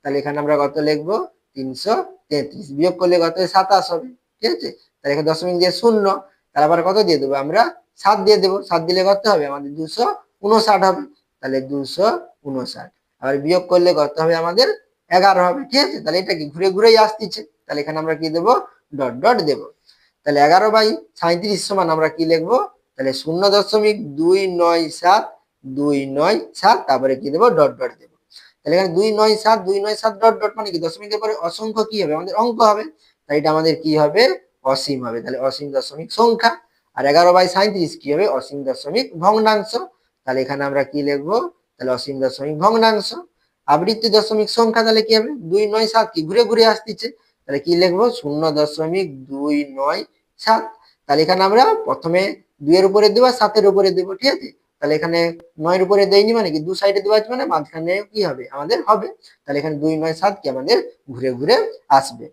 তাহলে এখানে আমরা কত লিখবো 333, বিয়োগ করলে কত 27 হবে, ঠিক আছে। তাহলে এখানে দশমিক দিয়ে শূন্য, তাহলে আবার কত দিয়ে দেবো আমরা 7 দিয়ে দেবো, 7 দিলে কত হবে আমাদের 259 হবে, তাহলে 259। আবার বিয়োগ করলে কত হবে আমাদের 11 হবে, ঠিক আছে। তাহলে এটা কি ঘুরে ঘুরেই আসতেছে, তাহলে এখানে আমরা কি দেবো ডট ডট দেবো। তাহলে 11/37 সমান আমরা কি লিখবো, তাহলে 0.297 297, তারপরে কি দেবো ডট ডট দেবো। তাহলে এখানে 297 297 ডট ডট মানে কি দশমিকের পরে অসংখ্য কি হবে আমাদের অঙ্ক হবে, তাই এটা আমাদের কি হবে অসীম হবে, তাহলে অসীম দশমিক সংখ্যা। আর 11/37 কি হবে অসীম দশমিক ভগ্নাংশ, তাহলে এখানে আমরা কি লিখবো, তাহলে অসীম দশমিক ভগ্নাংশ। আবৃত্তি দশমিক সংখ্যা, তাহলে কি হবে 297 কি ঘুরে ঘুরে আসতেছে, তাহলে কি লিখবো 0.297। তাহলে এখানে আমরা প্রথমে 2 এর উপরে দেবো, 7 এর উপরে দেবো, ঠিক আছে। তাহলে এখানে 9 এর উপরে দেয়নি মানে কি দু সাইডে দেওয়া আছে, মানে মাঝখানে কি হবে আমাদের হবে। তাহলে এখানে 297 কি আমাদের ঘুরে ঘুরে আসবে।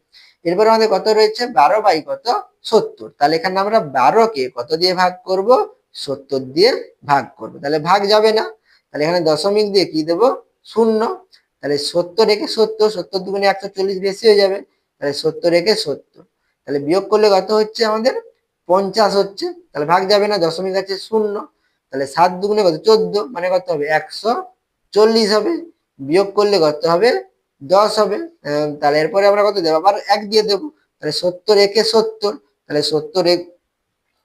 এরপর আমাদের কত রয়েছে 12 কত 70, তাহলে এখানে আমরা 12 কে কত দিয়ে ভাগ করব 70 দিয়ে ভাগ করব, তাহলে ভাগ যাবে না, তাহলে এখানে দশমিক দিয়ে কি দেবো 0। তাহলে 70 রেখে 70, 70 দুগুণে 140 বেশি হয়ে যাবে, তাহলে 70 রেখে 70, তাহলে বিয়োগ করলে কত হচ্ছে আমাদের 50 হচ্ছে, তাহলে ভাগ যাবে না, দশমিক আছে 0। তাহলে 7 দুগুণে কত 14, মানে কত হবে 140 হবে, বিয়োগ করলে কত হবে 10 হবে। তাহলে এরপরে আমরা কত দেবো আবার 1 দিয়ে দেবো, তাহলে 70 রেখে 70, তাহলে 70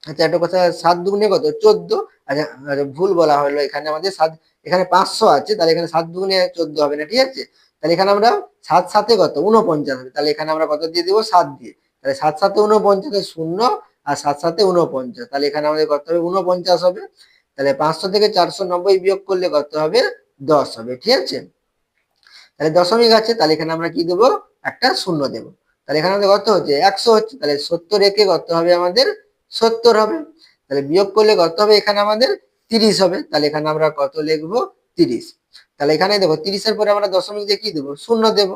আচ্ছা একটা কথা 7 দুগুণে কত 14, আচ্ছা ভুল বলা হলো, এখানে আমাদের 7, এখানে 500 আছে, তাহলে এখানে 7 দুগুণে 14 হবে না, ঠিক আছে। তাহলে এখানে আমরা 7 7 কত 49 হবে, তাহলে এখানে আমরা কত দিয়ে দেবো 7 দিয়ে, তাহলে 7 7 49 শূন্য, আর 7 7 49, তাহলে এখানে আমাদের কত হবে 49 হবে। তাহলে 500 থেকে 490 বিয়োগ করলে কত হবে 10 হবে, ঠিক আছে। তাহলে দশমিক আছে, তাহলে এখানে আমরা কি দেবো একটা শূন্য দেবো। তাহলে এখানে আমাদের কত হচ্ছে 100 হচ্ছে, তাহলে 70 রেখে কত হবে আমাদের 70 হবে। তাহলে বিয়োগ করলে কত হবে এখানে আমাদের 30 হবে, তাহলে এখানে আমরা কত লিখবো 30। তাহলে এখানে দেখো 30 এর পরে আমরা দশমিক দিয়ে কি দেবো শূন্য দেবো।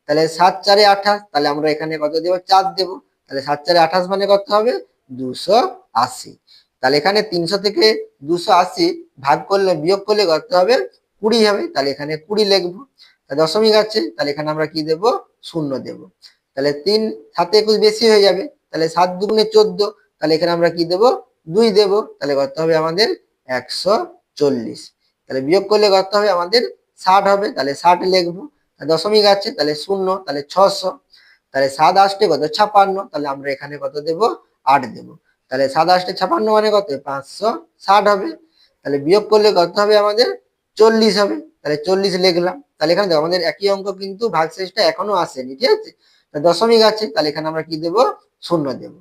তাহলে 7 4 28, তাহলে আমরা এখানে কত দেবো 4 দেবো, তাহলে 7 4 28 মানে কত হবে 280। তাহলে এখানে 300 থেকে 280 ভাগ করলে বিয়োগ করলে কত হবে 20 হবে, তাহলে এখানে 20 লিখবো। দশমিক আছে, তাহলে এখানে আমরা কি দেব শূন্য দেব। তাহলে 3 7 21 বেশি হয়ে যাবে, তাহলে 7 দুগুণে 14, তাহলে এখানে আমরা কি দেব 2 দেব, তাহলে কত হবে আমাদের 140। তাহলে বিয়োগ করলে কত হবে আমাদের 60 হবে, তাহলে 60 লিখবো। দশমিক আছে, তাহলে শূন্য, তাহলে 600। তাহলে 7 8 কত 56, তাহলে আমরা এখানে কত দেব 8 দেব। তাহলে 7 8 56 মানে কত 560 হবে। তাহলে বিয়োগ করলে কত হবে আমাদের 40 হবে। তাহলে 40 লিখলাম। তাহলে এখানে দেখো আমাদের একই অঙ্ক কিন্তু ভাগশেষটা এখনো আসেনি, ঠিক আছে? দশমিক আছে, তাহলে এখানে আমরা কি দেব 0 দেব।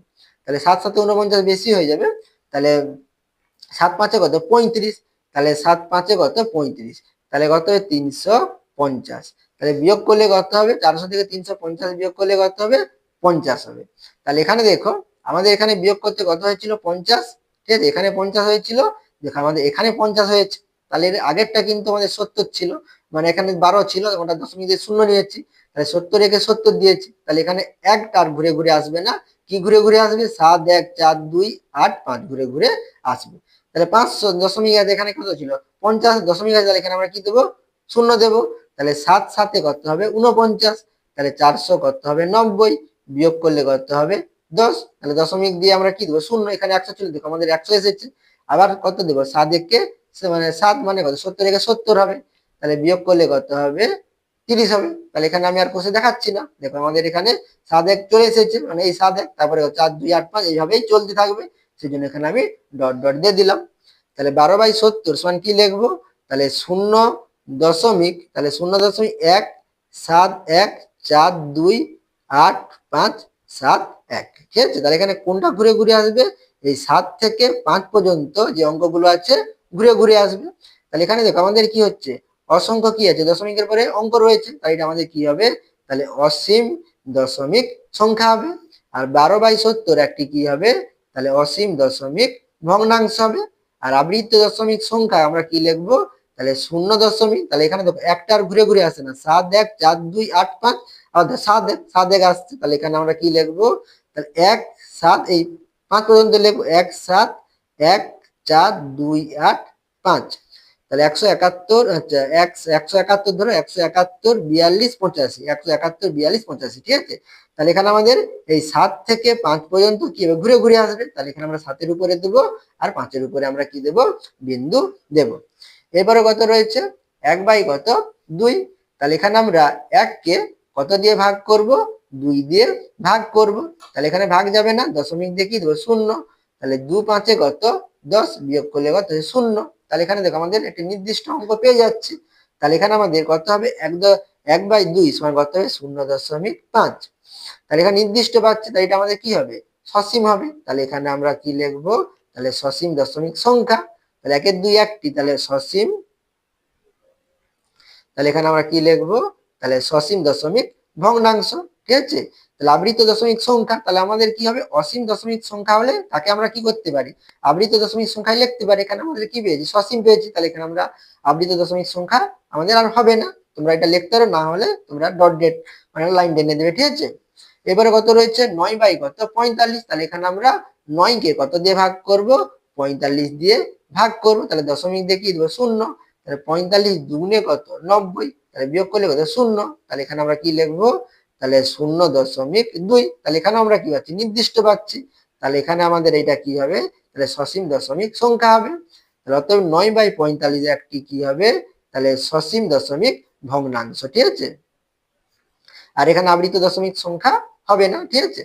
তাহলে 7 7 49 বেশি হয়ে যাবে। তাহলে 7 5 কত 35, তাহলে 7 5 কত 35, তাহলে কত হবে 350। তাহলে বিয়োগ করলে কত হবে 400 থেকে 350 বিয়োগ করলে কত হবে 50 হবে। তাহলে এখানে দেখো আমাদের এখানে বিয়োগ করতে কত হয়েছিল 50, ঠিক আছে? এখানে 50 হয়েছিল, দেখো আমাদের এখানে 50 হয়েছে। তাহলে এর আগেরটা কিন্তু আমাদের 70 ছিল, মানে এখানে 12 ছিল, ওটা দশমিক দিয়ে শূন্য নিয়েছি, তাহলে 70 রেখে 70 দিয়েছি। তাহলে এখানে একটা আর ঘুরে ঘুরে আসবে না, কি ঘুরে ঘুরে আসবে 7 1 4 2 8 5 ঘুরে ঘুরে আসবে। তাহলে 500 দশমিক আছে, এখানে কত ছিল 50 দশমিক আছে, তাহলে এখানে আমরা কি দেবো 0 দেবো। তাহলে 7 7 কত হবে 49, তাহলে 400 কত হবে 90, বিয়োগ করলে কত হবে 10। তাহলে দশমিক দিয়ে আমরা কি দেবো 0, এখানে 100 ছিল, দেখো আমাদের 100 এসেছে। আবার কত দেবো 7 একে মানে 7 মানে কত 70 একে 70 হবে। তাহলে বিয়োগ করলে কত হবে 30 হবে। তাহলে এখানে আমি আর কষে দেখাচ্ছি না, দেখো আমাদের এখানে 7 1 চলে এসেছে, মানে এই 7 1, তারপরে 4 2 8 5 এইভাবেই চলতে থাকবে, সেই জন্য এখানে আমি ডট ডট দিয়ে দিলাম। তাহলে 12/70 সমান কি লিখবো, তাহলে 0 দশমিক, তাহলে 0.171428571, ঠিক আছে? তাহলে এখানে কোনটা ঘুরে ঘুরে আসবে, এই 7 থেকে 5 পর্যন্ত যে অঙ্কগুলো আছে ঘুরে ঘুরে আসবে। তাহলে এখানে দেখো আমাদের কি হচ্ছে অসংখ্য কি আছে, দশমিকের পরে অঙ্ক রয়েছে, তাই এটা আমাদের কি হবে, তাহলে অসীম দশমিক সংখ্যা হবে। আর 12/70 একটি কি হবে, তাহলে অসীম দশমিক ভগ্নাংশ হবে। আর আবৃত্ত দশমিক সংখ্যা আমরা কি লিখবো, তাহলে 0 দশমিক, তাহলে এখানে দেখো একটা আর ঘুরে ঘুরে আসে না, 7 1 4 2 8 5, অর্থাৎ 7 1 আসছে, তাহলে এখানে আমরা কি লিখবো, তাহলে 1 7 এই 5 পর্যন্ত লিখবো 1 7 1 4 2 8 5। তাহলে 171, আচ্ছা 171 ধরো 171 42 85, 171 42 85, ঠিক আছে? তাহলে এখানে আমাদের এই 7 থেকে 5 পর্যন্ত কি হবে ঘুরে ঘুরে আসবে, তাহলে এখানে আমরা 7 এর উপরে দেবো আর 5 এর উপরে আমরা কি দেব বিন্দু দেব। এরপরে কত রয়েছে 1/2, তাহলে এখানে আমরা 1 কে কত দিয়ে ভাগ করব 2 দিয়ে ভাগ করব। তাহলে এখানে ভাগ যাবে না, দশমিক দিয়ে কি দেবো 0, তাহলে 2 5 কত 10, বিয়োগ করলে কত 0। তাহলে এখানে দেখো আমাদের একটি নির্দিষ্ট অঙ্ক পেয়ে যাচ্ছে। তাহলে এখানে আমাদের কত হবে 1/2 সমান কত হবে 0.5। তাহলে এখানে নির্দিষ্ট পাচ্ছে, তাই এটা আমাদের কি হবে সসীম হবে। তাহলে এখানে আমরা কি লিখবো, তাহলে সসীম দশমিক সংখ্যা। তাহলে 1 এর 2 একটি, তাহলে সসীম, তাহলে এখানে আমরা কি লিখবো, তাহলে সসীম দশমিক ভগ্নাংশ, ঠিক আছে? তাহলে আবৃত দশমিক সংখ্যা, তাহলে আমাদের কি হবে অসীম দশমিক সংখ্যা হলে তাকে আমরা কি করতে পারি আবৃত দশমিক সংখ্যায় লিখতে পারি। এখানে আমাদের কি পেয়েছি সসীম পেয়েছি, তাহলে এখানে আমরা আবৃত দশমিক সংখ্যা আমাদের আর হবে না। তোমরা এটা লিখতে পারো, না হলে তোমরা ডট ডেট মানে লাইন টেনে দেবে, ঠিক আছে? এবারে কত রয়েছে 9/45, তাহলে এখানে আমরা 9 কে কত দিয়ে ভাগ করব 45 দিয়ে ভাগ করব। তাহলে দশমিক দিয়ে কি দেবো 0, তাহলে 45 দুগুণে কত 90, তাহলে বিয়োগ করলে কত 0। তাহলে এখানে আমরা কি লিখবো, তাহলে 0.2, তাহলে এখানে আমরা কি পাচ্ছি নির্দিষ্ট পাচ্ছি। তাহলে এখানে আমাদের এটা কি হবে, তাহলে সসীম দশমিক সংখ্যা হবে। তাহলে অতএব 9/45 একটি কি হবে, তাহলে সসীম দশমিক ভগ্নাংশ, ঠিক আছে? আর এখানে আবৃত দশমিক সংখ্যা হবে না, ঠিক আছে?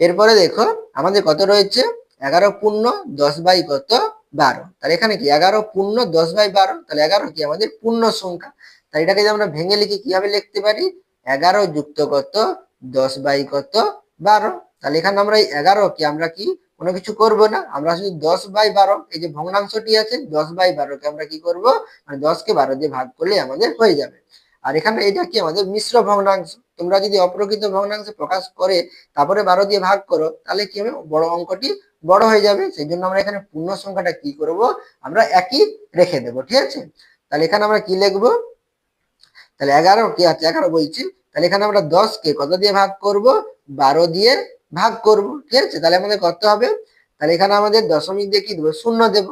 এরপরে দেখো আমাদের কত রয়েছে 11 পূর্ণ 10/12, তাহলে এখানে কি 11 পূর্ণ 10/12, তাহলে 11 কি আমাদের পূর্ণ সংখ্যা। তাই এটাকে যদি আমরা ভেঙে লিখি কিভাবে লিখতে পারি 11 যুক্ত কত 10/12। তাহলে এখানে আমরা এই 11 কে আমরা কি কোনো কিছু করব না, আমরা শুধু 10/12 এই যে ভগ্নাংশটি আছে 10/12 কে আমরা কি করব, মানে 10 কে 12 দিয়ে ভাগ করলে আমাদের হয়ে যাবে। আর এখানে এটা কি আমাদের মিশ্র ভগ্নাংশ, তোমরা যদি অপ্রকৃত ভগ্নাংশে প্রকাশ করে তারপরে 12 দিয়ে ভাগ করো তাহলে কি হবে বড় অঙ্কটি বড় হয়ে যাবে। সেই জন্য আমরা এখানে পূর্ণ সংখ্যাটা কি করব, আমরা একই রেখে দেব, ঠিক আছে? তাহলে এখানে আমরা কি লিখবো, তাহলে 11 কি আছে 11 বলছি, তাহলে এখানে আমরা 10 কে কত দিয়ে ভাগ করব 12 দিয়ে ভাগ করব, ঠিক আছে? তাহলে আমাদের কত হবে, তাহলে এখানে আমাদের দশমিক দিয়ে কি দেবো 0 দেব।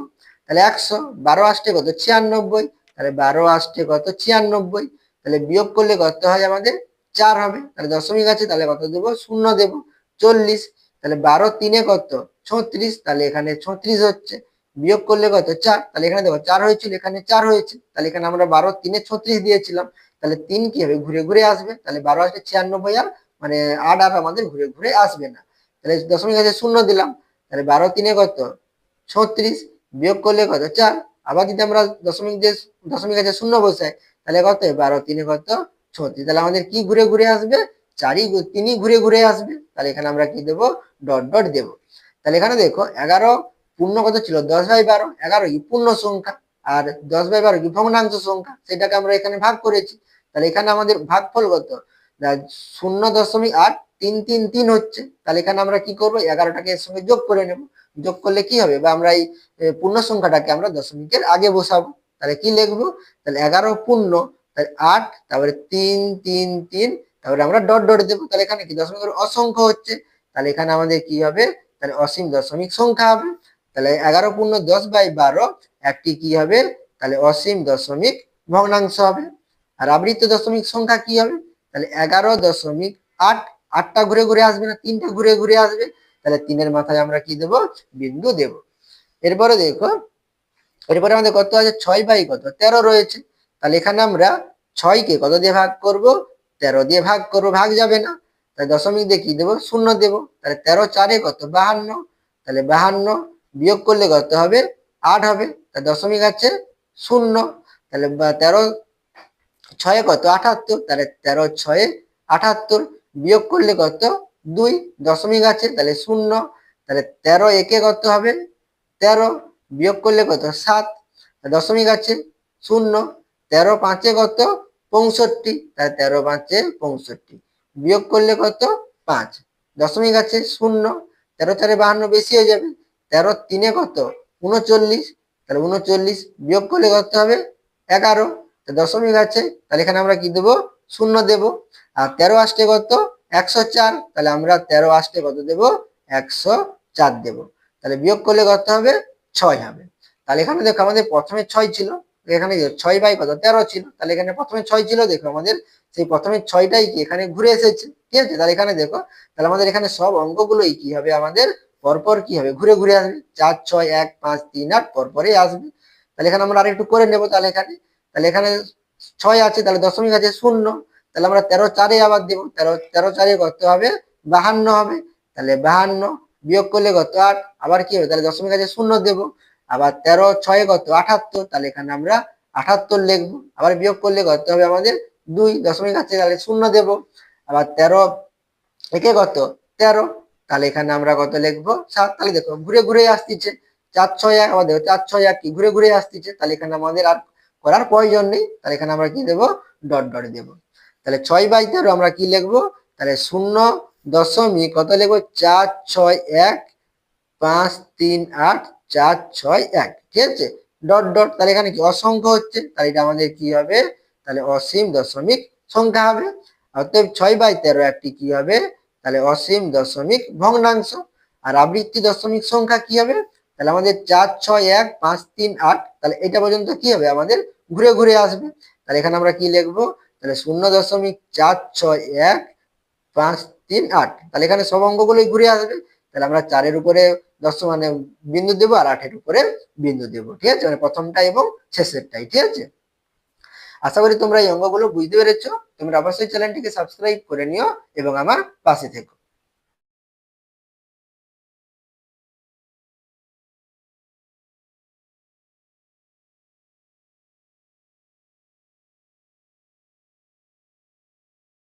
তাহলে 100, 12 আসতে কত 96, তাহলে 12 আসতে কত 96, তাহলে বিয়োগ করলে কত হয় আমাদের 4 হবে। তাহলে দশমিক আছে, তাহলে কত দেবো 0 দেব। 40, তাহলে 12 3 কত 36, তাহলে এখানে 36 হচ্ছে। বিয়োগ করলে কত 4, তাহলে এখানে দেখো 4 হয়েছিল, এখানে 4 হয়েছে, তাহলে এখানে আমরা 12 3 36 দিয়েছিলাম, তাহলে 3 কি হবে ঘুরে ঘুরে আসবে, তাহলে 12 আসলে 96 আর মানে 8 আর আমাদের ঘুরে ঘুরে আসবে না। তাহলে দশমিক আছে 0 দিলাম, তাহলে 12 3 কত 36, বিয়োগ করলে কত 4। আবার যদি আমরা দশমিক আছে 0 বসাই তাহলে কত 12 3 কত 36। তাহলে আমাদের কি ঘুরে ঘুরে আসবে, 3ই ঘুরে ঘুরে আসবে। তাহলে এখানে আমরা কি দেবো, ডট ডট দেবো। তাহলে এখানে দেখো 11 পূর্ণ কত ছিল 10/12, 11 কি পূর্ণ সংখ্যা, আর 10/12 কি ভগ্নাংশ সংখ্যা, সেটাকে আমরা এখানে ভাগ করেছি। তাহলে এখানে আমাদের ভাগফল কত 0.8333 হচ্ছে। তাহলে এখানে আমরা কি করবো, 11টাকে এর সঙ্গে যোগ করে নেব। যোগ করলে কি হবে, বা আমরা এই পূর্ণ সংখ্যাটাকে আমরা দশমিকের আগে বসাবো। তাহলে কি লিখবো, তাহলে 11 পূর্ণ, তাহলে 8, তারপরে 3 3 3, তারপরে আমরা ডট ডট দেবো। তাহলে এখানে কি দশমিকের অসংখ্য হচ্ছে। তাহলে এখানে আমাদের কি হবে, তাহলে অসীম দশমিক সংখ্যা হবে। তাহলে 11 পূর্ণ 10/12 একটি কি হবে, তাহলে অসীম দশমিক ভগ্নাংশ হবে। আর আবৃত্ত দশমিক সংখ্যা কি হবে, তাহলে 11.8, 8টা ঘুরে ঘুরে আসবে না, 3টা ঘুরে ঘুরে আসবে। তাহলে 3-এর মাথায় আমরা কি দেবো, বিন্দু দেব। এরপরে দেখো, এরপরে আমাদের কত আছে 6/13 রয়েছে। তাহলে এখানে আমরা 6কে কত দিয়ে ভাগ করব, 13 দিয়ে ভাগ করব, ভাগ যাবে না। তাহলে দশমিক দিয়ে কি দেবো, 0 দেবো। তাহলে 13 4 কত 52, তাহলে 52 বিয়োগ করলে কত হবে 8 হবে। তাহলে দশমিক আছে 0, তাহলে 13 6 কত 78, তাহলে 13 6 78 বিয়োগ করলে কত 2, দশমিক আছে তাহলে 0, তাহলে 13 1 কত হবে 13, বিয়োগ করলে কত 7, দশমিক আছে 0, 13 5 কত 65, তাহলে 13 5 65 বিয়োগ করলে কত 5, দশমিক আছে 0, 13 4 52 বেশি হয়ে যাবে, 13 3 কত 39, তাহলে 39 বিয়োগ করলে কত হবে 11, দশমিক আছে তাহলে এখানে আমরা কি দেবো 0 দেবো। আর 13 আসতে কত 104, তাহলে আমরা 13 আসতে কত দেবো 104 দেবো। তাহলে বিয়োগ করলে কত হবে 6 হবে। তাহলে এখানে দেখো আমাদের প্রথমে 6 ছিল, এখানে 6/13 ছিল। তাহলে এখানে প্রথমে 6 ছিল, দেখো আমাদের সেই প্রথমে 6টাই কি এখানে ঘুরে এসেছে, ঠিক আছে। তাহলে এখানে দেখো, তাহলে আমাদের এখানে সব অঙ্কগুলোই কি হবে, আমাদের পরপর কি হবে ঘুরে ঘুরে আসবে, 4 6 1 5 3 8 পরপরই আসবে। তাহলে এখানে আমরা আরেকটু করে নেবো। তাহলে এখানে 6 আছে, তাহলে দশমিক আছে 0, তাহলে আমরা 13 4 আবার দেবো, 13 4 কত হবে 52 হবে। তাহলে 52 বিয়োগ করলে কত 8, আবার কি হবে, তাহলে দশমিক আছে 0 দেবো। আবার 13 6 কত 78, তাহলে এখানে আমরা 78 লিখবো। আবার বিয়োগ করলে কত হবে আমাদের 2, দশমিক আছে তাহলে 0 দেবো। আবার 13 1 কত 13, তাহলে এখানে আমরা কত লিখবো 7। তাহলে দেখো ঘুরে ঘুরে আসতেছে 4 6 1, আবার দেখো 4 6 1 কি ঘুরে ঘুরে আসতেছে। তাহলে এখানে আমাদের আর করার প্রয়োজন নেই। তাহলে এখানে আমরা কি দেবো, ডট ডট দেবো। তাহলে 6/13 আমরা কি লিখবো, তাহলে 0 দশমিক কত লিখবো 4 6 1 5 3 8 4 6 1, ঠিক আছে, ডট ডট। তাহলে এখানে কি অসংখ্য হচ্ছে, তাহলে এটা আমাদের কি হবে, তাহলে অসীম দশমিক সংখ্যা হবে। অতএব 6/13 একটি কি হবে, তাহলে অসীম দশমিক ভগ্নাংশ। আর আবৃত্তি দশমিক সংখ্যা কি হবে, তাহলে আমাদের 4 6 1 5 3 8, তাহলে এটা পর্যন্ত কি হবে আমাদের ঘুরে ঘুরে আসবে। তাহলে এখানে আমরা কি লিখবো, তাহলে 0.4 6 1 5 3 8, তাহলে এখানে সব অঙ্কগুলোই ঘুরে আসবে। তাহলে আমরা 4-এর উপরে মানে বিন্দু দেবো, আর 8-এর উপরে বিন্দু দেবো, ঠিক আছে, মানে প্রথমটা এবং শেষেরটাই, ঠিক আছে। আশা করি তোমরা এই অঙ্কগুলো বুঝতে পেরেছো। তোমরা অবশ্যই চ্যানেলটিকে সাবস্ক্রাইব করে নিও এবং আমার পাশে থেকো।